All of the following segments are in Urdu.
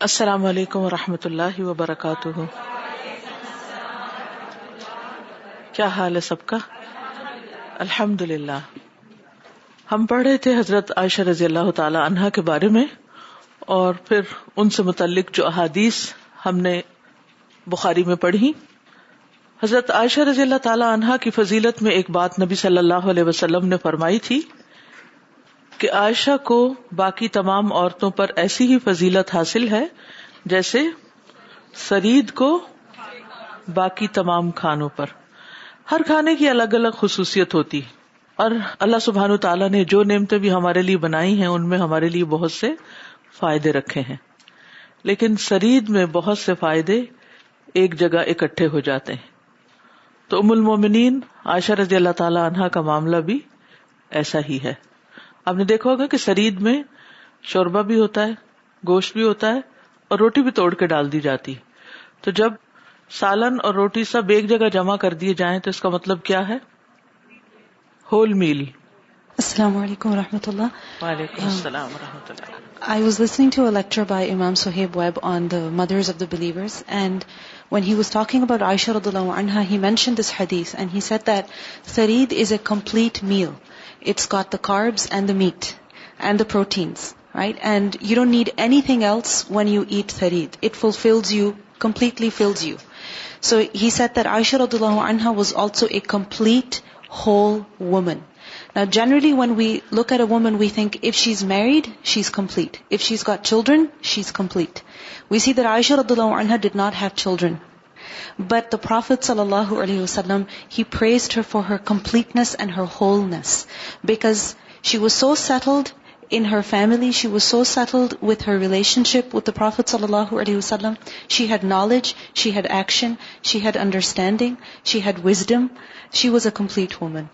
السلام علیکم ورحمۃ اللہ وبرکاتہ. کیا حال ہے سب کا؟ الحمد للہ. ہم پڑھ رہے تھے حضرت عائشہ رضی اللہ تعالی عنہا کے بارے میں، اور پھر ان سے متعلق جو احادیث ہم نے بخاری میں پڑھی. حضرت عائشہ رضی اللہ تعالی عنہا کی فضیلت میں ایک بات نبی صلی اللہ علیہ وسلم نے فرمائی تھی کہ عائشہ کو باقی تمام عورتوں پر ایسی ہی فضیلت حاصل ہے جیسے سرید کو باقی تمام کھانوں پر. ہر کھانے کی الگ الگ خصوصیت ہوتی، اور اللہ سبحانہ تعالیٰ نے جو نعمتیں بھی ہمارے لیے بنائی ہیں ان میں ہمارے لیے بہت سے فائدے رکھے ہیں، لیکن سرید میں بہت سے فائدے ایک جگہ اکٹھے ہو جاتے ہیں. تو ام المومنین عائشہ رضی اللہ تعالی عنہا کا معاملہ بھی ایسا ہی ہے. آپ نے دیکھا ہوگا کہ سرید میں شوربہ بھی ہوتا ہے، گوشت بھی ہوتا ہے، اور روٹی بھی توڑ کے ڈال دی جاتی. تو جب سالن اور روٹی سب ایک جگہ جمع کر دیے جائیں تو اس کا مطلب کیا ہے؟ ہول میل. السلام علیکم ورحمۃ اللہ. وعلیکم السلام ورحمۃ اللہ. I was listening to a lecture by Imam Suhaib Webb on the mothers of the believers, and when he was talking about Aisha radhiyallahu anha, he mentioned this hadith, and he said that sareed is a complete meal. It's got the carbs and the meat and the proteins, right? And you don't need anything else when you eat sareed. It fulfills you, completely fills you. So he said that Aisha radhiyallahu anha was also a complete whole woman. Now generally when we look at a woman, we think if she's married, she's complete. If she's got children, she's complete. We see that Aisha radhiyallahu anha did not have children. But the Prophet sallallahu alaihi wasallam, he praised her for her completeness and her wholeness, because she was so settled in her family, she was so settled with her relationship with the Prophet sallallahu alaihi wasallam. She had knowledge, she had action, she had understanding, she had wisdom. She was a complete woman.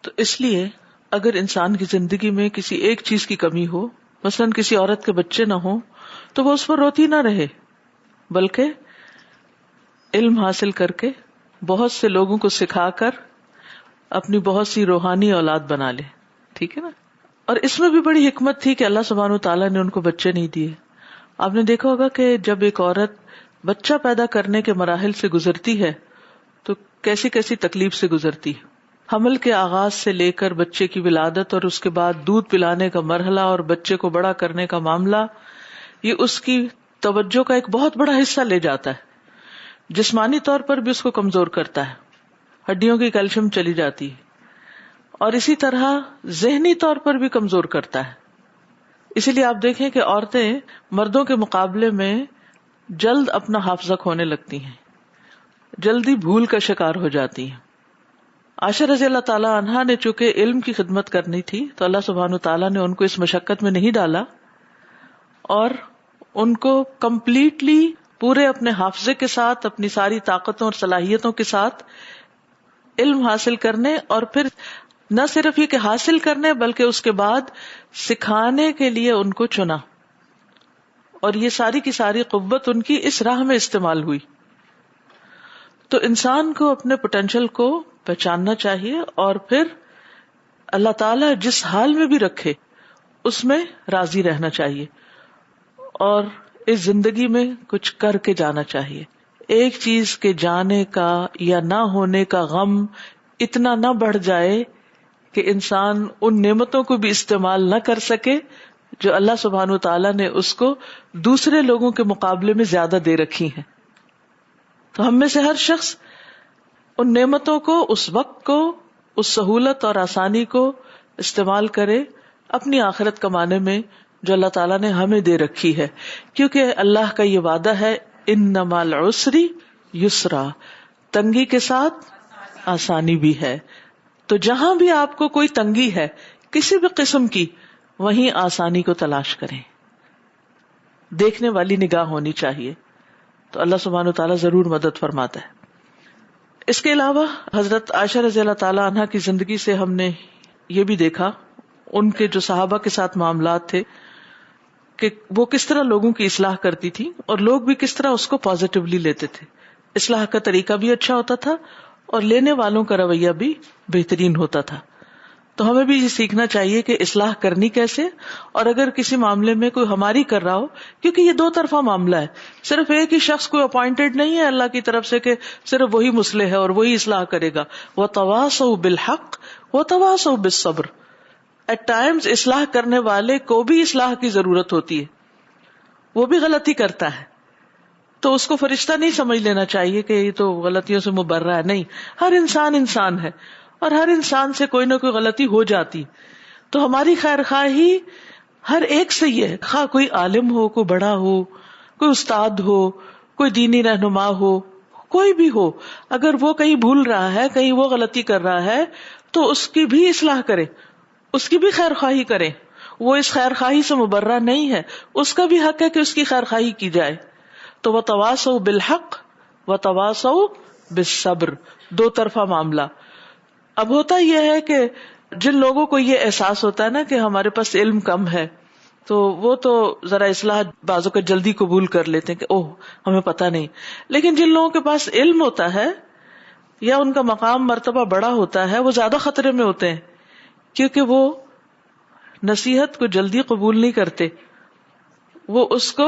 تو اس لیے اگر انسان کی زندگی میں کسی ایک چیز کی کمی ہو، مثلاً کسی عورت کے بچے نہ ہوں، تو وہ اس پر روتی نہ رہے، بلکہ علم حاصل کر کے بہت سے لوگوں کو سکھا کر اپنی بہت سی روحانی اولاد بنا لے. ٹھیک ہے نا؟ اور اس میں بھی بڑی حکمت تھی کہ اللہ سبحانہ وتعالیٰ نے ان کو بچے نہیں دیے. آپ نے دیکھا ہوگا کہ جب ایک عورت بچہ پیدا کرنے کے مراحل سے گزرتی ہے تو کیسی کیسی تکلیف سے گزرتی ہے. حمل کے آغاز سے لے کر بچے کی ولادت اور اس کے بعد دودھ پلانے کا مرحلہ اور بچے کو بڑا کرنے کا معاملہ، یہ اس کی توجہ کا ایک بہت بڑا حصہ لے جاتا ہے. جسمانی طور پر بھی اس کو کمزور کرتا ہے، ہڈیوں کی کیلشیم چلی جاتی ہے، اور اسی طرح ذہنی طور پر بھی کمزور کرتا ہے. اسی لیے آپ دیکھیں کہ عورتیں مردوں کے مقابلے میں جلد اپنا حافظہ کھونے لگتی ہیں، جلدی بھول کا شکار ہو جاتی ہیں. عائشہ رضی اللہ تعالی عنہا نے چونکہ علم کی خدمت کرنی تھی تو اللہ سبحانہ تعالیٰ نے ان کو اس مشقت میں نہیں ڈالا، اور ان کو کمپلیٹلی پورے اپنے حافظے کے ساتھ، اپنی ساری طاقتوں اور صلاحیتوں کے ساتھ علم حاصل کرنے، اور پھر نہ صرف یہ کہ حاصل کرنے بلکہ اس کے بعد سکھانے کے لیے ان کو چنا. اور یہ ساری کی ساری قوت ان کی اس راہ میں استعمال ہوئی. تو انسان کو اپنے پوٹینشل کو پہچاننا چاہیے، اور پھر اللہ تعالیٰ جس حال میں بھی رکھے اس میں راضی رہنا چاہیے، اور اس زندگی میں کچھ کر کے جانا چاہیے. ایک چیز کے جانے کا یا نہ ہونے کا غم اتنا نہ بڑھ جائے کہ انسان ان نعمتوں کو بھی استعمال نہ کر سکے جو اللہ سبحانہ وتعالیٰ نے اس کو دوسرے لوگوں کے مقابلے میں زیادہ دے رکھی ہیں. تو ہم میں سے ہر شخص ان نعمتوں کو، اس وقت کو، اس سہولت اور آسانی کو استعمال کرے اپنی آخرت کمانے میں جو اللہ تعالیٰ نے ہمیں دے رکھی ہے. کیونکہ اللہ کا یہ وعدہ ہے، ان مع العسر یسرا، تنگی کے ساتھ آسانی بھی ہے. تو جہاں بھی آپ کو کوئی تنگی ہے کسی بھی قسم کی، وہیں آسانی کو تلاش کریں. دیکھنے والی نگاہ ہونی چاہیے، تو اللہ سبحانہ وتعالیٰ ضرور مدد فرماتا ہے. اس کے علاوہ حضرت عائشہ رضی اللہ تعالی عنہا کی زندگی سے ہم نے یہ بھی دیکھا ان کے جو صحابہ کے ساتھ معاملات تھے کہ وہ کس طرح لوگوں کی اصلاح کرتی تھی، اور لوگ بھی کس طرح اس کو پازیٹیولی لیتے تھے. اصلاح کا طریقہ بھی اچھا ہوتا تھا اور لینے والوں کا رویہ بھی بہترین ہوتا تھا. تو ہمیں بھی یہ سیکھنا چاہیے کہ اصلاح کرنی کیسے، اور اگر کسی معاملے میں کوئی ہماری کر رہا ہو، کیونکہ یہ دو طرفہ معاملہ ہے، صرف ایک ہی شخص کوئی اپوائنٹڈ نہیں ہے اللہ کی طرف سے کہ صرف وہی مصلح ہے اور وہی اصلاح کرے گا. وَتَوَاصَوْا بِالْحَقِّ وَتَوَاصَوْا بِالصَّبْرِ. ایٹ ٹائمز اصلاح کرنے والے کو بھی اصلاح کی ضرورت ہوتی ہے، وہ بھی غلطی کرتا ہے، تو اس کو فرشتہ نہیں سمجھ لینا چاہیے کہ یہ تو غلطیوں سے مبرہ ہے. نہیں، ہر انسان انسان ہے اور ہر انسان سے کوئی نہ کوئی غلطی ہو جاتی. تو ہماری خیر خواہی ہر ایک سے یہ ہے، خواہ کوئی عالم ہو، کوئی بڑا ہو، کوئی استاد ہو، کوئی دینی رہنما ہو، کوئی بھی ہو، اگر وہ کہیں بھول رہا ہے، کہیں وہ غلطی کر رہا ہے تو اس کی بھی اصلاح کرے، اس کی بھی خیر خواہی کرے. وہ اس خیر خواہی سے مبرہ نہیں ہے، اس کا بھی حق ہے کہ اس کی خیر خواہی کی جائے. تو وَتَوَاصَوْا بِالْحَقِّ وَتَوَاصَوْا بِالصَّبْرِ، دو طرفہ معاملہ. اب ہوتا یہ ہے کہ جن لوگوں کو یہ احساس ہوتا ہے نا کہ ہمارے پاس علم کم ہے، تو وہ تو ذرا اصلاح بعضوں کا جلدی قبول کر لیتے ہیں کہ اوہ ہمیں پتہ نہیں. لیکن جن لوگوں کے پاس علم ہوتا ہے یا ان کا مقام مرتبہ بڑا ہوتا ہے، وہ زیادہ خطرے میں ہوتے ہیں، کیونکہ وہ نصیحت کو جلدی قبول نہیں کرتے، وہ اس کو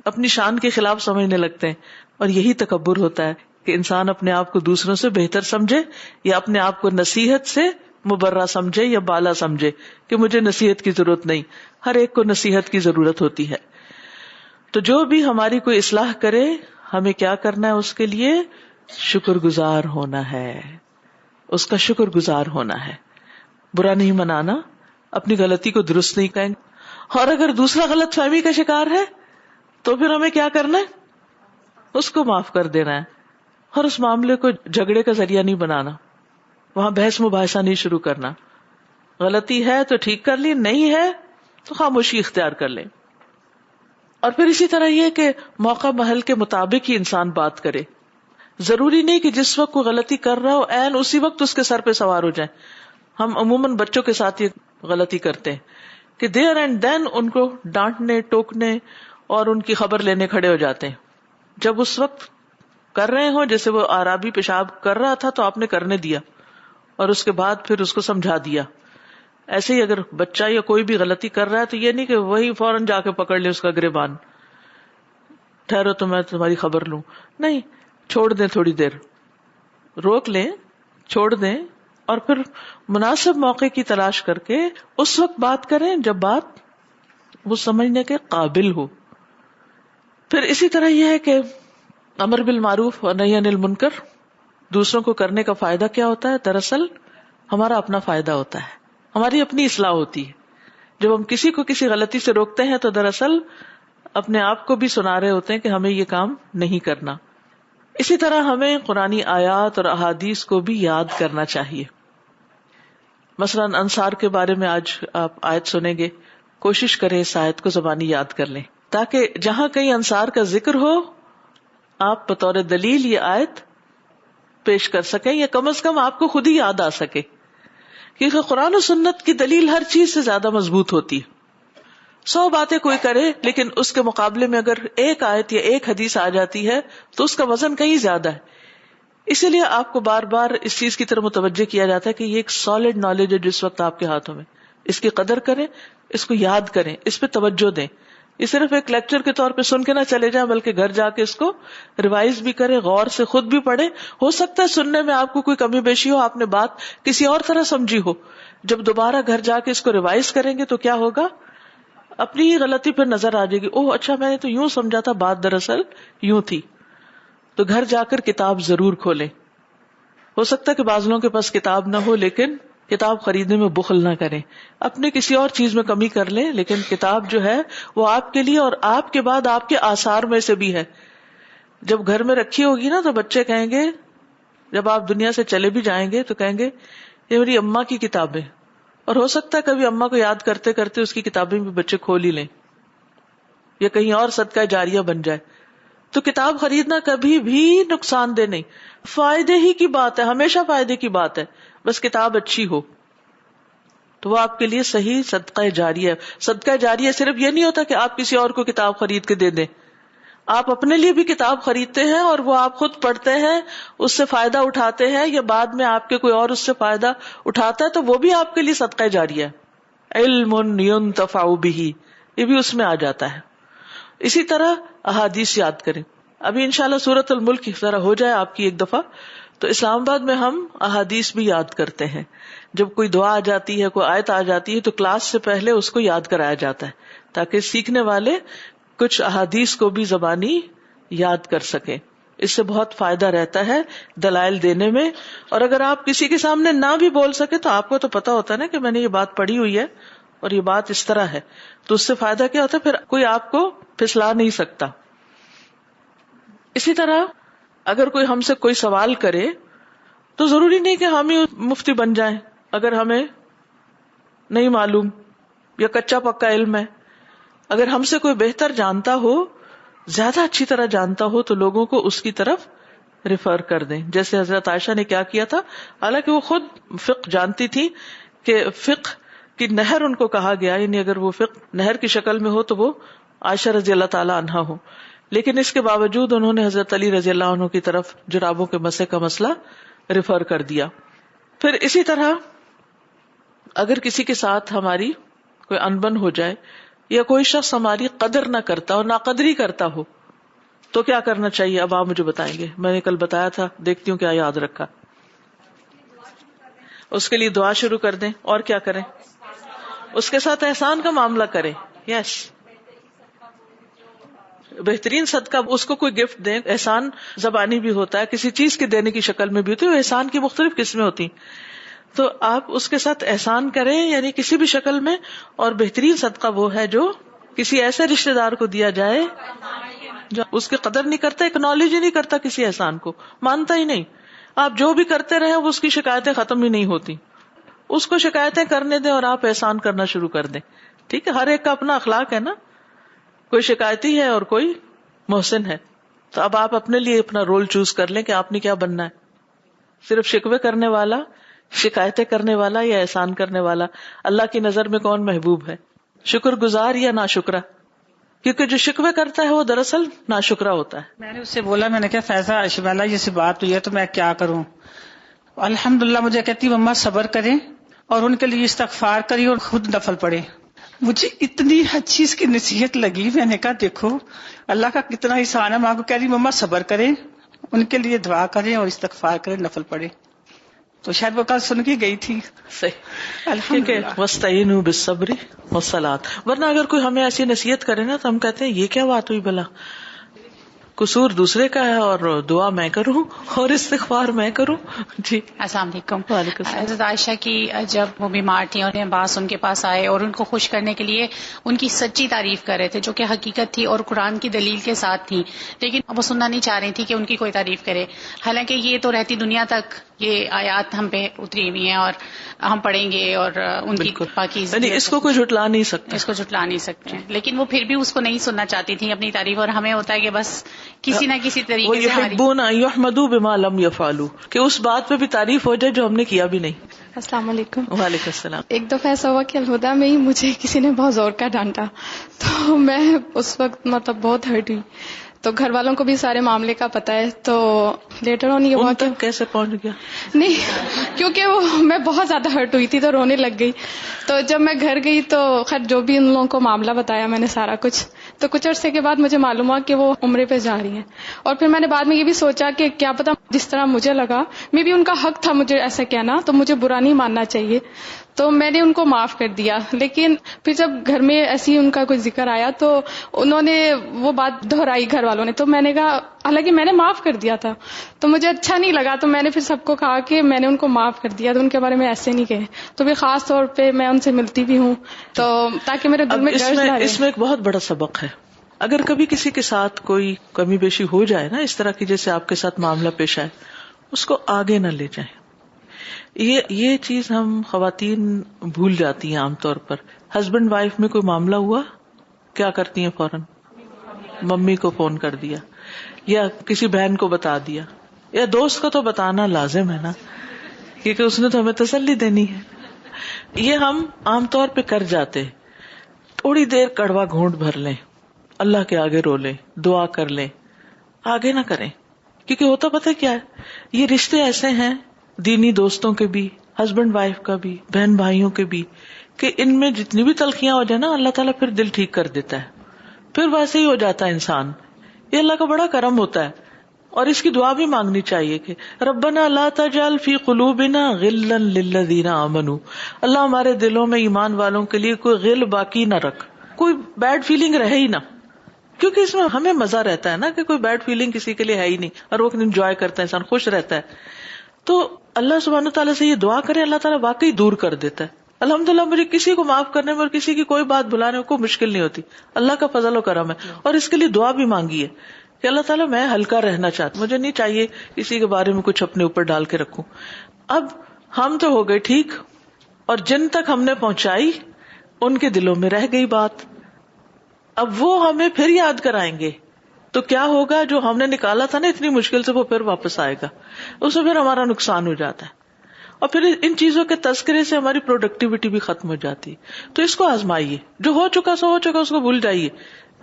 اپنی شان کے خلاف سمجھنے لگتے ہیں. اور یہی تکبر ہوتا ہے کہ انسان اپنے آپ کو دوسروں سے بہتر سمجھے یا اپنے آپ کو نصیحت سے مبرہ سمجھے یا بالا سمجھے کہ مجھے نصیحت کی ضرورت نہیں. ہر ایک کو نصیحت کی ضرورت ہوتی ہے. تو جو بھی ہماری کوئی اصلاح کرے، ہمیں کیا کرنا ہے؟ اس کے لیے شکر گزار ہونا ہے، اس کا شکر گزار ہونا ہے، برا نہیں منانا، اپنی غلطی کو درست نہیں کہیں. اور اگر دوسرا غلط فہمی کا شکار ہے تو پھر ہمیں کیا کرنا ہے؟ اس کو معاف کر دینا ہے، اور اس معاملے کو جھگڑے کا ذریعہ نہیں بنانا، وہاں بحث مباحثہ نہیں شروع کرنا. غلطی ہے تو ٹھیک کر لی، نہیں ہے تو خاموشی اختیار کر لیں. اور پھر اسی طرح یہ کہ موقع محل کے مطابق ہی انسان بات کرے. ضروری نہیں کہ جس وقت کوئی غلطی کر رہا ہو عین اسی وقت اس کے سر پہ سوار ہو جائیں. ہم عموماً بچوں کے ساتھ یہ غلطی کرتے ہیں کہ دیر اینڈ دین ان کو ڈانٹنے، ٹوکنے اور ان کی خبر لینے کھڑے ہو جاتے ہیں. جب اس وقت کر رہے ہوں، جیسے وہ آرابی پیشاب کر رہا تھا تو آپ نے کرنے دیا اور اس کے بعد پھر اس کو سمجھا دیا. ایسے ہی اگر بچہ یا کوئی بھی غلطی کر رہا ہے تو یہ نہیں کہ وہی فوراً جا کے پکڑ لے اس کا گریبان، ٹھہرو تو میں تمہاری خبر لوں. نہیں، چھوڑ دیں، تھوڑی دیر روک لیں، چھوڑ دیں، اور پھر مناسب موقع کی تلاش کر کے اس وقت بات کریں جب بات وہ سمجھنے کے قابل ہو. پھر اسی طرح یہ ہے کہ امر بالمعروف اور نہی عن المنکر، دوسروں کو کرنے کا فائدہ کیا ہوتا ہے؟ دراصل ہمارا اپنا فائدہ ہوتا ہے، ہماری اپنی اصلاح ہوتی ہے. جب ہم کسی کو کسی غلطی سے روکتے ہیں تو دراصل اپنے آپ کو بھی سنا رہے ہوتے ہیں کہ ہمیں یہ کام نہیں کرنا. اسی طرح ہمیں قرآنی آیات اور احادیث کو بھی یاد کرنا چاہیے. مثلا انصار کے بارے میں آج آپ آیت سنیں گے، کوشش کریں اس آیت کو زبانی یاد کر لیں تاکہ جہاں کہیں انصار کا ذکر ہو آپ بطور دلیل یہ آیت پیش کر سکیں، یا کم از کم آپ کو خود ہی یاد آ سکے. کیونکہ قرآن و سنت کی دلیل ہر چیز سے زیادہ مضبوط ہوتی ہے. 100 باتیں کوئی کرے لیکن اس کے مقابلے میں اگر ایک آیت یا ایک حدیث آ جاتی ہے تو اس کا وزن کہیں زیادہ ہے. اسی لیے آپ کو بار بار اس چیز کی طرف متوجہ کیا جاتا ہے کہ یہ ایک سالڈ نالج ہے جس وقت آپ کے ہاتھوں میں، اس کی قدر کریں، اس کو یاد کریں، اس پہ توجہ دیں. یہ صرف ایک لیکچر کے طور پہ سن کے نہ چلے جائیں بلکہ گھر جا کے اس کو ریوائز بھی کریں، غور سے خود بھی پڑھیں. ہو سکتا ہے سننے میں آپ کو کوئی کمی بیشی ہو، آپ نے بات کسی اور طرح سمجھی ہو. جب دوبارہ گھر جا کے اس کو ریوائز کریں گے تو کیا ہوگا؟ اپنی ہی غلطی پھر نظر آ جائے گی، اوہ اچھا میں نے تو یوں سمجھا تھا، بات دراصل یوں تھی. تو گھر جا کر کتاب ضرور کھولیں. ہو سکتا ہے کہ بعض لوگوں کے پاس کتاب نہ ہو لیکن کتاب خریدنے میں بخل نہ کریں، اپنے کسی اور چیز میں کمی کر لیں، لیکن کتاب جو ہے وہ آپ کے لیے اور آپ کے بعد آپ کے آثار میں سے بھی ہے. جب گھر میں رکھی ہوگی نا تو بچے کہیں گے، جب آپ دنیا سے چلے بھی جائیں گے تو کہیں گے یہ میری اماں کی کتابیں. اور ہو سکتا ہے کبھی اماں کو یاد کرتے کرتے اس کی کتابیں بھی بچے کھول ہی لیں یا کہیں اور صدقہ جاریہ بن جائے. تو کتاب خریدنا کبھی بھی نقصان دہ نہیں، فائدے ہی کی بات ہے، ہمیشہ فائدے کی بات ہے. بس کتاب اچھی ہو تو وہ آپ کے لیے صحیح صدقہ جاریہ ہے. صدقہ جاریہ صرف یہ نہیں ہوتا کہ آپ کسی اور کو کتاب خرید کے دے دیں، آپ اپنے لیے بھی کتاب خریدتے ہیں اور وہ آپ خود پڑھتے ہیں, اس سے فائدہ اٹھاتے ہیں, یا بعد میں آپ کے کوئی اور اس سے فائدہ اٹھاتا ہے تو وہ بھی آپ کے لیے صدقہ جاریہ ہے. علم ينتفع به, یہ بھی اس میں آ جاتا ہے. اسی طرح احادیث یاد کریں. ابھی انشاءاللہ سورۃ الملک ذرا ہو جائے آپ کی ایک دفعہ, تو اسلام آباد میں ہم احادیث بھی یاد کرتے ہیں. جب کوئی دعا آ جاتی ہے, کوئی آیت آ جاتی ہے, تو کلاس سے پہلے اس کو یاد کرایا جاتا ہے تاکہ سیکھنے والے کچھ احادیث کو بھی زبانی یاد کر سکیں. اس سے بہت فائدہ رہتا ہے دلائل دینے میں. اور اگر آپ کسی کے سامنے نہ بھی بول سکے تو آپ کو تو پتا ہوتا ہے نا کہ میں نے یہ بات پڑھی ہوئی ہے اور یہ بات اس طرح ہے, تو اس سے فائدہ کیا ہوتا ہے, پھر کوئی آپ کو پھسلا نہیں سکتا. اسی طرح اگر کوئی ہم سے کوئی سوال کرے تو ضروری نہیں کہ ہم ہی مفتی بن جائیں. اگر ہمیں نہیں معلوم یا کچا پکا علم ہے, اگر ہم سے کوئی بہتر جانتا ہو, زیادہ اچھی طرح جانتا ہو, تو لوگوں کو اس کی طرف ریفر کر دیں. جیسے حضرت عائشہ نے کیا کیا تھا, حالانکہ وہ خود فقہ جانتی تھی کہ فقہ کی نہر ان کو کہا گیا, یعنی اگر وہ فقہ نہر کی شکل میں ہو تو وہ عائشہ رضی اللہ تعالی عنہا ہو, لیکن اس کے باوجود انہوں نے حضرت علی رضی اللہ عنہ کی طرف جرابوں کے مسح کا مسئلہ ریفر کر دیا. پھر اسی طرح اگر کسی کے ساتھ ہماری کوئی انبن ہو جائے یا کوئی شخص ہماری قدر نہ کرتا اور ناقدری کرتا ہو, تو کیا کرنا چاہیے؟ اب آپ مجھے بتائیں گے. میں نے کل بتایا تھا, دیکھتی ہوں کیا یاد رکھا. اس کے لیے دعا شروع کر دیں. اور کیا کریں؟ اس کے ساتھ احسان کا معاملہ کریں. یس, بہترین صدقہ اس کو کوئی گفٹ دیں. احسان زبانی بھی ہوتا ہے, کسی چیز کے دینے کی شکل میں بھی ہوتی ہے. احسان کی مختلف قسمیں ہوتی, تو آپ اس کے ساتھ احسان کریں, یعنی کسی بھی شکل میں. اور بہترین صدقہ وہ ہے جو کسی ایسے رشتہ دار کو دیا جائے جو اس کی قدر نہیں کرتا, اکنالج ہی نہیں کرتا کسی احسان کو, مانتا ہی نہیں. آپ جو بھی کرتے رہے وہ اس کی شکایتیں ختم ہی نہیں ہوتی. اس کو شکایتیں کرنے دیں اور آپ احسان کرنا شروع کر دیں. ٹھیک ہے, ہر ایک کا اپنا اخلاق ہے نا, کوئی شکایتی ہے اور کوئی محسن ہے. تو اب آپ اپنے لیے اپنا رول چوز کر لیں کہ آپ نے کیا بننا ہے. صرف شکوے کرنے والا, شکایتیں کرنے والا, یا احسان کرنے والا؟ اللہ کی نظر میں کون محبوب ہے, شکر گزار یا ناشکرا؟ کیونکہ جو شکوے کرتا ہے وہ دراصل ناشکرا ہوتا ہے. میں نے اس سے بولا, میں نے کہا فیضا اشباللہ یہ سے بات ہوئی ہے تو میں کیا کروں. الحمدللہ مجھے کہتی مما صبر کریں اور ان کے لیے استغفار کری اور خود نفل پڑھے. مجھے اتنی اچھی اس کی نصیحت لگی. میں نے کہا دیکھو اللہ کا کتنا احسان ہے. ماں کو کہہ رہی مما صبر کریں, ان کے لیے دعا کریں اور استغفار کریں, نفل پڑھے. تو شاید وہ کل سن کے گئی تھی. صحیح, الحمدللہ. وَاسْتَعِینُوا بِالصَّبْرِ وَالصَّلَاةِ. ورنہ اگر کوئی ہمیں ایسی نصیحت کرے نا تو ہم کہتے ہیں یہ کیا بات ہوئی بلا, قصور دوسرے کا ہے اور دعا میں کروں اور استغفار میں کروں. جی السلام علیکم. وعلیکم السلام. حضرت عائشہ کی جب وہ بیمار تھیں اور عباس ان کے پاس آئے اور ان کو خوش کرنے کے لیے ان کی سچی تعریف کر رہے تھے, جو کہ حقیقت تھی اور قرآن کی دلیل کے ساتھ تھی, لیکن وہ سننا نہیں چاہ رہی تھی کہ ان کی کوئی تعریف کرے. حالانکہ یہ تو رہتی دنیا تک یہ آیات ہم پہ اتری ہوئی ہیں اور ہم پڑھیں گے اور ان کی پاکیزگی, یعنی اس کو کوئی جھٹلا نہیں سکتا, اس کو جھٹلا نہیں سکتے ہیں. لیکن وہ پھر بھی اس کو نہیں سننا چاہتی تھی اپنی تعریف, اور ہمیں ہوتا ہے کہ بس کسی نہ کسی طریقے سے وَيُحِبُّونَ أَن يُحْمَدُوا بِمَا لَمْ يَفْعَلُوا, کہ اس بات پہ بھی تعریف ہو جائے جو ہم نے کیا بھی نہیں. السلام علیکم. وعلیکم السلام. ایک دفعہ ایسا ہوا کہ الہدا میں ہی مجھے کسی نے بہت زور کا ڈانٹا, تو میں اس وقت مطلب بہت ہرٹ ہوئی. تو گھر والوں کو بھی سارے معاملے کا پتا ہے. تو لیٹر آن یہ ہوا کہ کیسے پہنچ گیا؟ نہیں, کیونکہ وہ میں بہت زیادہ ہرٹ ہوئی تھی تو رونے لگ گئی. تو جب میں گھر گئی تو خیر جو بھی ان لوگوں کو معاملہ بتایا میں نے سارا کچھ, تو کچھ عرصے کے بعد مجھے معلوم ہوا کہ وہ عمرے پہ جا رہی ہیں. اور پھر میں نے بعد میں یہ بھی سوچا کہ کیا پتا جس طرح مجھے لگا میں بھی ان کا حق تھا مجھے ایسا کہنا, تو مجھے برا نہیں ماننا چاہیے. تو میں نے ان کو معاف کر دیا. لیکن پھر جب گھر میں ایسی ان کا کوئی ذکر آیا تو انہوں نے وہ بات دہرائی گھر والوں نے, تو میں نے کہا حالانکہ میں نے معاف کر دیا تھا تو مجھے اچھا نہیں لگا, تو میں نے پھر سب کو کہا کہ میں نے ان کو معاف کر دیا, تو ان کے بارے میں ایسے نہیں کہے. تو بھی خاص طور پہ میں ان سے ملتی بھی ہوں تو تاکہ میرے دل میں ڈر نہ رہے. اس میں ایک بہت بڑا سبق ہے. اگر کبھی کسی کے ساتھ کوئی کمی بیشی ہو جائے نا, اس طرح کی جیسے آپ کے ساتھ معاملہ پیش آئے, اس کو آگے نہ لے جائیں. یہ چیز ہم خواتین بھول جاتی ہیں عام طور پر. ہسبینڈ وائف میں کوئی معاملہ ہوا, کیا کرتی ہیں فوراً ممی کو فون کر دیا یا کسی بہن کو بتا دیا, یا دوست کو تو بتانا لازم ہے نا, کیونکہ اس نے تو ہمیں تسلی دینی ہے. یہ ہم عام طور پہ کر جاتے. تھوڑی دیر کڑوا گھونٹ بھر لیں, اللہ کے آگے رو لیں, دعا کر لیں, آگے نہ کریں. کیونکہ ہوتا پتہ کیا ہے, یہ رشتے ایسے ہیں, دینی دوستوں کے بھی, ہسبینڈ وائف کا بھی, بہن بھائیوں کے بھی, کہ ان میں جتنی بھی تلخیاں ہو جائیں نا, اللہ تعالیٰ پھر دل ٹھیک کر دیتا ہے, پھر ویسے ہی ہو جاتا ہے انسان. یہ اللہ کا بڑا کرم ہوتا ہے, اور اس کی دعا بھی مانگنی چاہیے کہ ربنا لا تجعل فی قلوبنا غلا للذین آمنوا, اللہ ہمارے دلوں میں ایمان والوں کے لیے کوئی غل باقی نہ رکھ, کوئی بیڈ فیلنگ رہے ہی نہ, کیونکہ اس میں ہمیں مزہ رہتا ہے نا کہ کوئی بیڈ فیلنگ کسی کے لیے ہے ہی نہیں, اور وہ انجوائے کرتا ہے, انسان خوش رہتا ہے. تو اللہ سبحانہ تعالیٰ سے یہ دعا کرے, اللہ تعالیٰ واقعی دور کر دیتا ہے. الحمدللہ مجھے کسی کو معاف کرنے میں اور کسی کی کوئی بات بھلانے میں کوئی مشکل نہیں ہوتی, اللہ کا فضل و کرم ہے. اور اس کے لیے دعا بھی مانگی ہے کہ اللہ تعالیٰ میں ہلکا رہنا چاہتا, مجھے نہیں چاہیے کسی کے بارے میں کچھ اپنے اوپر ڈال کے رکھوں. اب ہم تو ہو گئے ٹھیک, اور جن تک ہم نے پہنچائی ان کے دلوں میں رہ گئی بات, اب وہ ہمیں پھر یاد کرائیں گے, تو کیا ہوگا, جو ہم نے نکالا تھا نا اتنی مشکل سے, وہ پھر واپس آئے گا, اس میں پھر ہمارا نقصان ہو جاتا ہے, اور پھر ان چیزوں کے تذکرے سے ہماری پروڈکٹیوٹی بھی ختم ہو جاتی ہے. تو اس کو آزمائیے, جو ہو چکا سو ہو چکا, اس کو بھول جائیے.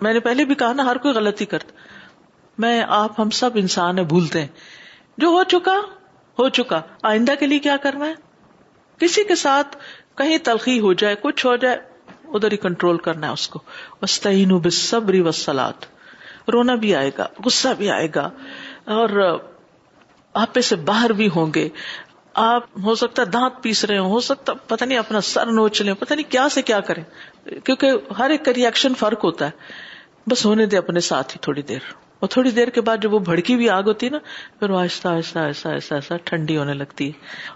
میں نے پہلے بھی کہا نا, ہر کوئی غلطی کرتا, میں آپ ہم سب انسان ہیں, بھولتے ہیں. جو ہو چکا ہو چکا, آئندہ کے لیے کیا کرنا ہے, کسی کے ساتھ کہیں تلخی ہو جائے, کچھ ہو جائے, ادھر ہی کنٹرول کرنا ہے اس کو. واستعینوا بالصبر والصلاۃ, رونا بھی آئے گا, غصہ بھی آئے گا, اور آپے سے باہر بھی ہوں گے, آپ ہو سکتا ہے دانت پیس رہے ہو سکتا پتہ نہیں اپنا سر نوچ لیں, پتہ نہیں کیا سے کیا کریں, کیونکہ ہر ایک کا ریئیکشن فرق ہوتا ہے. بس ہونے دے اپنے ساتھ ہی تھوڑی دیر, اور تھوڑی دیر کے بعد جب وہ بھڑکی ہوئی آگ ہوتی ہے نا, پھر وہ آہستہ آہستہ آہستہ آہستہ آہستہ ٹھنڈی ہونے لگتی ہے,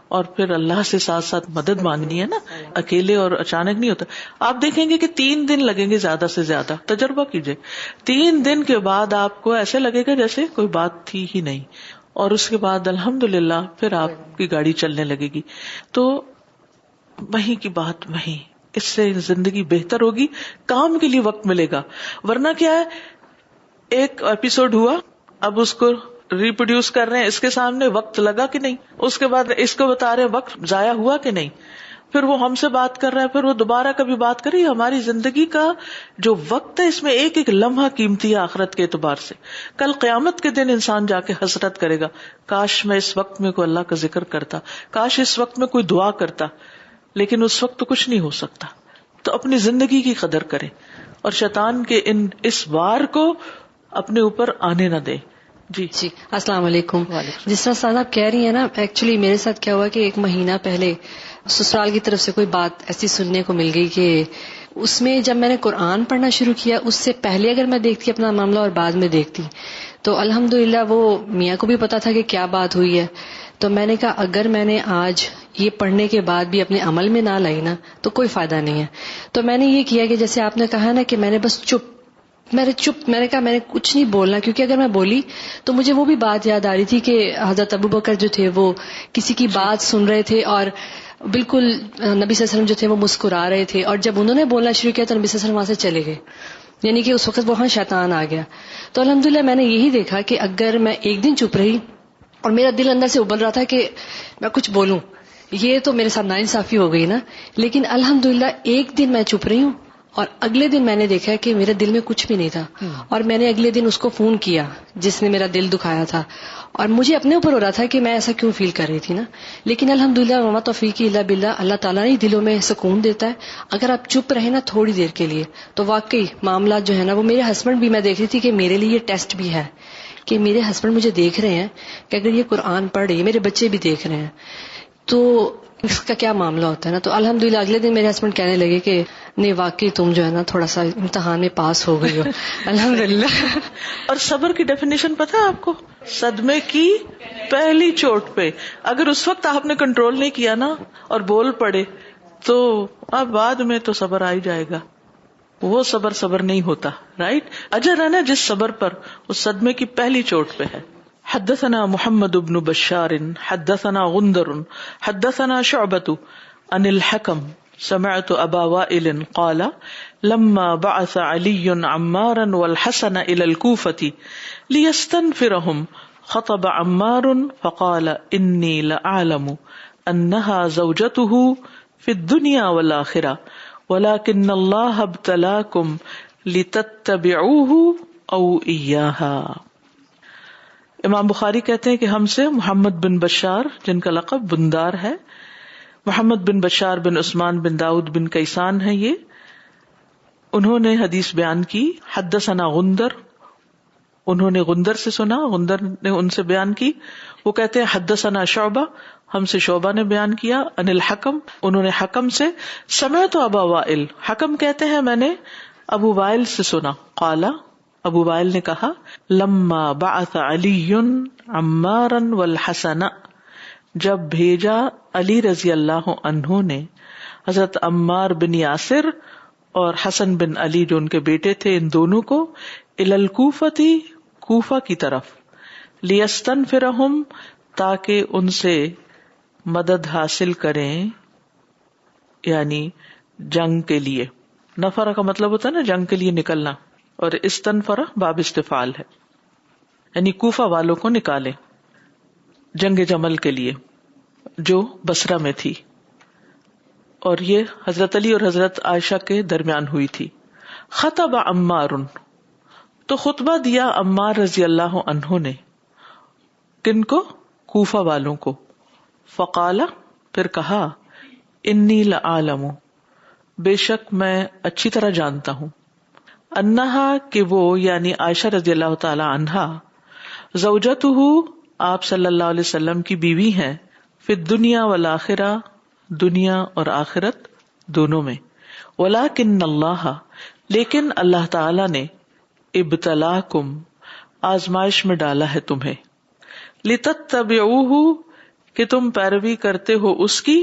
اور پھر اللہ سے ساتھ ساتھ مدد مانگنی ہے نا, اکیلے اور اچانک نہیں ہوتا. آپ دیکھیں گے کہ 3 دن لگیں گے زیادہ سے زیادہ, تجربہ کیجئے, 3 دن کے بعد آپ کو ایسے لگے گا جیسے کوئی بات تھی ہی نہیں, اور اس کے بعد الحمدللہ پھر آپ کی گاڑی چلنے لگے گی. تو وہیں کی بات وہیں, اس سے زندگی بہتر ہوگی, کام کے لیے وقت ملے گا. ورنہ کیا ہے, ایک ایپیسوڈ ہوا, اب اس کو ریپروڈیوس کر رہے ہیں, اس کے سامنے وقت لگا کہ نہیں, اس کے بعد اس کو بتا رہے ہیں وقت ضائع ہوا کہ نہیں, پھر وہ ہم سے بات کر رہا ہے, پھر وہ دوبارہ کبھی بات کر رہی ہے. ہماری زندگی کا جو وقت ہے, اس میں ایک ایک لمحہ قیمتی ہے آخرت کے اعتبار سے. کل قیامت کے دن انسان جا کے حسرت کرے گا, کاش میں اس وقت میں کوئی اللہ کا ذکر کرتا, کاش اس وقت میں کوئی دعا کرتا, لیکن اس وقت تو کچھ نہیں ہو سکتا. تو اپنی زندگی کی قدر کریں, اور شیطان کے اس وار کو اپنے اوپر آنے نہ دیں. جی السلام علیکم. جس طرح سادہ آپ کہہ رہی ہیں نا, ایکچولی میرے ساتھ کیا ہوا کہ 1 مہینہ پہلے سسرال کی طرف سے کوئی بات ایسی سننے کو مل گئی کہ اس میں جب میں نے قرآن پڑھنا شروع کیا, اس سے پہلے اگر میں دیکھتی اپنا معاملہ اور بعد میں دیکھتی, تو الحمدللہ وہ میاں کو بھی پتا تھا کہ کیا بات ہوئی ہے. تو میں نے کہا اگر میں نے آج یہ پڑھنے کے بعد بھی اپنے عمل میں نہ لائی نا, تو کوئی فائدہ نہیں ہے. تو میں نے یہ کیا کہ جیسے آپ نے کہا نا کہ میں نے بس میں نے کہا میں نے کچھ نہیں بولنا, کیونکہ اگر میں بولی تو مجھے وہ بھی بات یاد آ رہی تھی کہ حضرت ابو بکر جو تھے وہ کسی کی بات سن رہے تھے, اور بالکل نبی صلی اللہ علیہ وسلم جو تھے وہ مسکرا رہے تھے, اور جب انہوں نے بولنا شروع کیا تو نبی صلی اللہ علیہ وسلم وہاں سے چلے گئے, یعنی کہ اس وقت وہاں شیطان آ گیا. تو الحمدللہ میں نے یہی دیکھا کہ اگر میں ایک دن چپ رہی, اور میرا دل اندر سے ابل رہا تھا کہ میں کچھ بولوں, یہ تو میرے ساتھ ناانصافی ہو گئی نا, لیکن الحمدللہ ایک دن میں چپ رہی ہوں, اور اگلے دن میں نے دیکھا کہ میرے دل میں کچھ بھی نہیں تھا, اور میں نے اگلے دن اس کو فون کیا جس نے میرا دل دکھایا تھا, اور مجھے اپنے اوپر ہو رہا تھا کہ میں ایسا کیوں فیل کر رہی تھی نا. لیکن الحمدللہ وما توفیق الا باللہ, اللہ تعالیٰ نے دلوں میں سکون دیتا ہے. اگر آپ چپ رہے نا تھوڑی دیر کے لیے, تو واقعی معاملات جو ہے نا, وہ میرے ہسبینڈ بھی, میں دیکھ رہی تھی کہ میرے لیے یہ ٹیسٹ بھی ہے کہ میرے ہسبینڈ مجھے دیکھ رہے ہیں کہ اگر یہ قرآن پڑھ رہی ہے, میرے بچے بھی دیکھ رہے ہیں, تو اس کا کیا معاملہ ہوتا ہے نا. تو الحمدللہ اگلے دن میرے ہسبینڈ کہنے لگے کہ نہیں واقعی تم جو ہے نا تھوڑا سا امتحان میں پاس ہو گئی ہو. الحمدللہ. اور صبر کی ڈیفینیشن پتہ ہے آپ کو, صدمے کی پہلی چوٹ پہ اگر اس وقت آپ نے کنٹرول نہیں کیا نا اور بول پڑے, تو اب بعد میں تو صبر آ ہی جائے گا. وہ صبر نہیں ہوتا, رائٹ. اجر ہے نا جس صبر پر, اس صدمے کی پہلی چوٹ پہ ہے. حدثنا محمد بن بشار حدثنا غندر حدثنا شعبة عن الحكم سمعت ابا وائل قال لما بعث علي عمارا والحسن الى الكوفة ليستنفرهم خطب عمار فقال اني لأعلم انها زوجته في الدنيا والآخرة ولكن الله ابتلاكم لِتَتَّبِعُوهُ أَوْ إِيَّاهَا۔ امام بخاری کہتے ہیں کہ ہم سے محمد بن بشار، جن کا لقب بندار ہے، محمد بن بشار بن عثمان بن داؤد بن کیسان ہے، یہ انہوں نے حدیث بیان کی۔ حدثنا غندر، انہوں نے غندر سے سنا، غندر نے ان سے بیان کی۔ وہ کہتے ہیں حدثنا شعبہ، ہم سے شعبہ نے بیان کیا۔ ان الحکم، انہوں نے حکم سے۔ سمعت ابا وائل، حکم کہتے ہیں میں نے ابو وائل سے سنا۔ قال، ابو وائل نے کہا، لما بعث علی عمارا والحسن، جب بھیجا علی رضی اللہ عنہ نے حضرت عمار بن یاسر اور حسن بن علی جو ان کے بیٹے تھے، ان دونوں کو الی الکوفۃ، کوفہ کی طرف، لیستنفرہم، تاکہ ان سے مدد حاصل کریں، یعنی جنگ کے لیے۔ نفر کا مطلب ہوتا ہے نا جنگ کے لیے نکلنا، اور استنفر باب استفعال ہے، یعنی کوفہ والوں کو نکالے جنگ جمل کے لیے جو بصرہ میں تھی، اور یہ حضرت علی اور حضرت عائشہ کے درمیان ہوئی تھی۔ خطب عمار، تو خطبہ دیا عمار رضی اللہ عنہ نے، کن کو؟ کوفہ والوں کو۔ فقال، پھر کہا، انی لعالم، بے شک میں اچھی طرح جانتا ہوں، انہا، کہ وہ یعنی عائشہ رضی اللہ تعالی عنہا، زوجتہ، آپ صلی اللہ علیہ وسلم کی بیوی ہیں، فی الدنیا والآخرہ، دنیا اور آخرت دونوں میں، ولکن اللہ، لیکن اللہ تعالی نے، ابتلاکم، آزمائش میں ڈالا ہے تمہیں، لتتبعوہ، کہ تم پیروی کرتے ہو اس کی،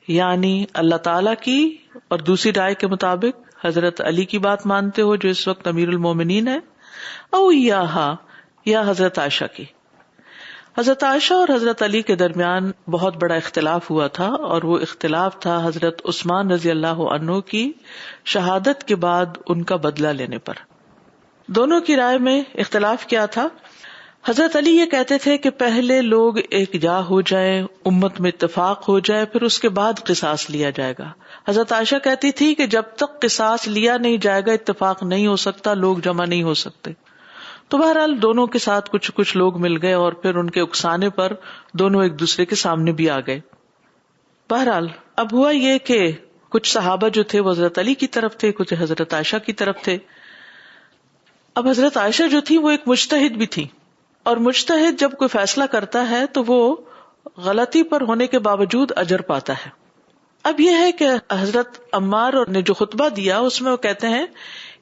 یعنی اللہ تعالی کی، اور دوسری رائے کے مطابق حضرت علی کی بات مانتے ہو جو اس وقت امیر المومنین ہے، او یاہا، یا حضرت عائشہ کی۔ حضرت عائشہ اور حضرت علی کے درمیان بہت بڑا اختلاف ہوا تھا، اور وہ اختلاف تھا حضرت عثمان رضی اللہ عنہ کی شہادت کے بعد ان کا بدلہ لینے پر۔ دونوں کی رائے میں اختلاف کیا تھا؟ حضرت علی یہ کہتے تھے کہ پہلے لوگ ایک جا ہو جائیں، امت میں اتفاق ہو جائے، پھر اس کے بعد قصاص لیا جائے گا۔ حضرت عائشہ کہتی تھی کہ جب تک قصاص لیا نہیں جائے گا اتفاق نہیں ہو سکتا، لوگ جمع نہیں ہو سکتے۔ تو بہرحال دونوں کے ساتھ کچھ لوگ مل گئے، اور پھر ان کے اکسانے پر دونوں ایک دوسرے کے سامنے بھی آ گئے۔ بہرحال اب ہوا یہ کہ کچھ صحابہ جو تھے وہ حضرت علی کی طرف تھے، کچھ حضرت عائشہ کی طرف تھے۔ اب حضرت عائشہ جو تھی وہ ایک مجتہد بھی تھی، اور مجتہد جب کوئی فیصلہ کرتا ہے تو وہ غلطی پر ہونے کے باوجود اجر پاتا ہے۔ اب یہ ہے کہ حضرت عمار نے جو خطبہ دیا اس میں وہ کہتے ہیں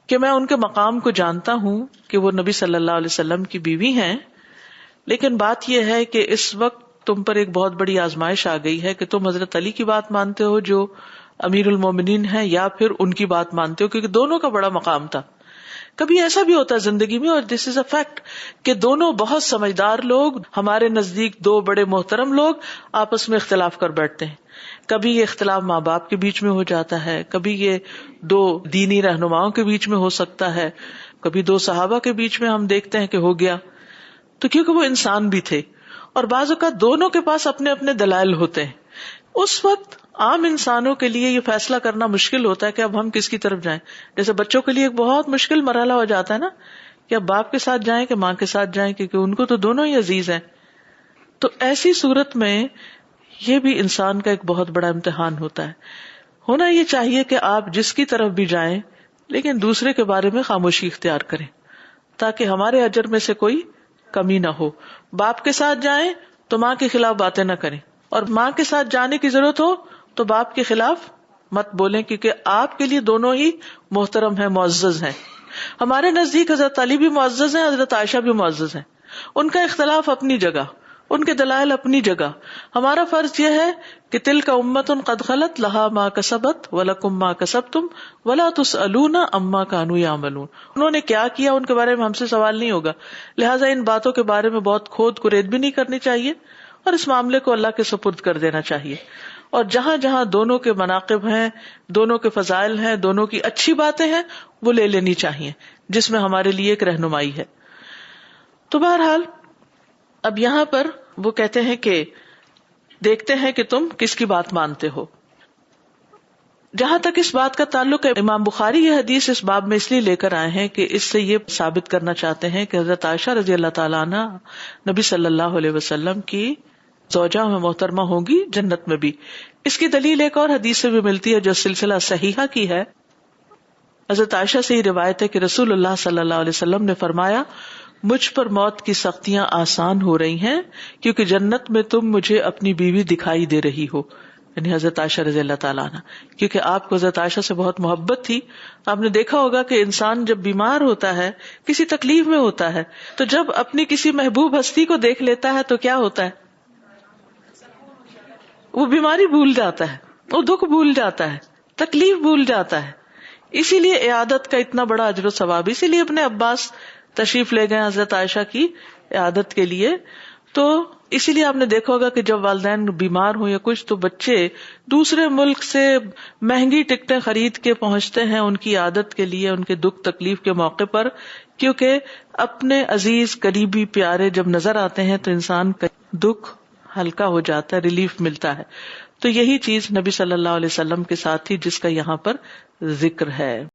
کہ میں ان کے مقام کو جانتا ہوں کہ وہ نبی صلی اللہ علیہ وسلم کی بیوی ہیں، لیکن بات یہ ہے کہ اس وقت تم پر ایک بہت بڑی آزمائش آ گئی ہے کہ تم حضرت علی کی بات مانتے ہو جو امیر المومنین ہیں، یا پھر ان کی بات مانتے ہو، کیونکہ دونوں کا بڑا مقام تھا۔ کبھی ایسا بھی ہوتا ہے زندگی میں، اور دس از اے فیکٹ، کہ دونوں بہت سمجھدار لوگ، ہمارے نزدیک دو بڑے محترم لوگ آپس میں اختلاف کر بیٹھتے ہیں۔ کبھی یہ اختلاف ماں باپ کے بیچ میں ہو جاتا ہے، کبھی یہ دو دینی رہنماؤں کے بیچ میں ہو سکتا ہے، کبھی دو صحابہ کے بیچ میں ہم دیکھتے ہیں کہ ہو گیا، تو کیونکہ وہ انسان بھی تھے، اور بعض اوقات دونوں کے پاس اپنے اپنے دلائل ہوتے ہیں۔ اس وقت عام انسانوں کے لیے یہ فیصلہ کرنا مشکل ہوتا ہے کہ اب ہم کس کی طرف جائیں۔ جیسے بچوں کے لیے ایک بہت مشکل مرحلہ ہو جاتا ہے نا، کہ اب باپ کے ساتھ جائیں کہ ماں کے ساتھ جائیں، کیونکہ ان کو تو دونوں ہی عزیز ہیں۔ تو ایسی صورت میں یہ بھی انسان کا ایک بہت بڑا امتحان ہوتا ہے۔ ہونا یہ چاہیے کہ آپ جس کی طرف بھی جائیں لیکن دوسرے کے بارے میں خاموشی اختیار کریں، تاکہ ہمارے اجر میں سے کوئی کمی نہ ہو۔ باپ کے ساتھ جائیں تو ماں کے خلاف باتیں نہ کریں، اور ماں کے ساتھ جانے کی ضرورت ہو تو باپ کے خلاف مت بولیں، کیونکہ آپ کے لیے دونوں ہی محترم ہیں، معزز ہیں۔ ہمارے نزدیک حضرت علی بھی معزز ہیں، حضرت عائشہ بھی معزز ہیں، ان کا اختلاف اپنی جگہ، ان کے دلائل اپنی جگہ۔ ہمارا فرض یہ ہے کہ تلک امۃ قد خلت لہا ما کسبت ولکم ما کسبتم ولا تسألون عما کانوا یعملون۔ انہوں نے کیا کیا ان کے بارے میں ہم سے سوال نہیں ہوگا، لہٰذا ان باتوں کے بارے میں بہت کھود کرید بھی نہیں کرنی چاہیے، اور اس معاملے کو اللہ کے سپرد کر دینا چاہیے۔ اور جہاں جہاں دونوں کے مناقب ہیں، دونوں کے فضائل ہیں، دونوں کی اچھی باتیں ہیں، وہ لے لینی چاہیے، جس میں ہمارے لیے ایک رہنمائی ہے۔ تو بہرحال اب یہاں پر وہ کہتے ہیں کہ دیکھتے ہیں کہ تم کس کی بات مانتے ہو۔ جہاں تک اس بات کا تعلق ہے، امام بخاری یہ حدیث اس باب میں اس لیے لے کر آئے ہیں کہ اس سے یہ ثابت کرنا چاہتے ہیں کہ حضرت عائشہ رضی اللہ تعالیٰ عنہ نبی صلی اللہ علیہ وسلم کی زوجہ میں محترمہ ہوں گی جنت میں بھی. اس کی دلیل ایک اور حدیث سے بھی ملتی ہے جو سلسلہ صحیحہ کی ہے. حضرت عائشہ سے ہی روایت ہے کہ رسول اللہ صلی اللہ علیہ وسلم نے فرمایا، مجھ پر موت کی سختیاں آسان ہو رہی ہیں کیونکہ جنت میں تم مجھے اپنی بیوی دکھائی دے رہی ہو، یعنی حضرت عائشہ رضی اللہ تعالیٰ عنہ. کیونکہ آپ کو حضرت عائشہ سے بہت محبت تھی. آپ نے دیکھا ہوگا کہ انسان جب بیمار ہوتا ہے، کسی تکلیف میں ہوتا ہے، تو جب اپنی کسی محبوب ہستی کو دیکھ لیتا ہے تو کیا ہوتا ہے؟ وہ بیماری بھول جاتا ہے، وہ دکھ بھول جاتا ہے، تکلیف بھول جاتا ہے. اسی لیے عیادت کا اتنا بڑا اجر و ثواب. اسی لیے ابن عباس تشریف لے گئے حضرت عائشہ کی عیادت کے لیے. تو اسی لیے آپ نے دیکھا ہوگا کہ جب والدین بیمار ہوں یا کچھ تو بچے دوسرے ملک سے مہنگی ٹکٹیں خرید کے پہنچتے ہیں ان کی عیادت کے لیے، ان کے دکھ تکلیف کے موقع پر، کیونکہ اپنے عزیز قریبی پیارے جب نظر آتے ہیں تو انسان کا دکھ ہلکا ہو جاتا ہے، ریلیف ملتا ہے. تو یہی چیز نبی صلی اللہ علیہ وسلم کے ساتھ تھی جس کا یہاں پر ذکر ہے.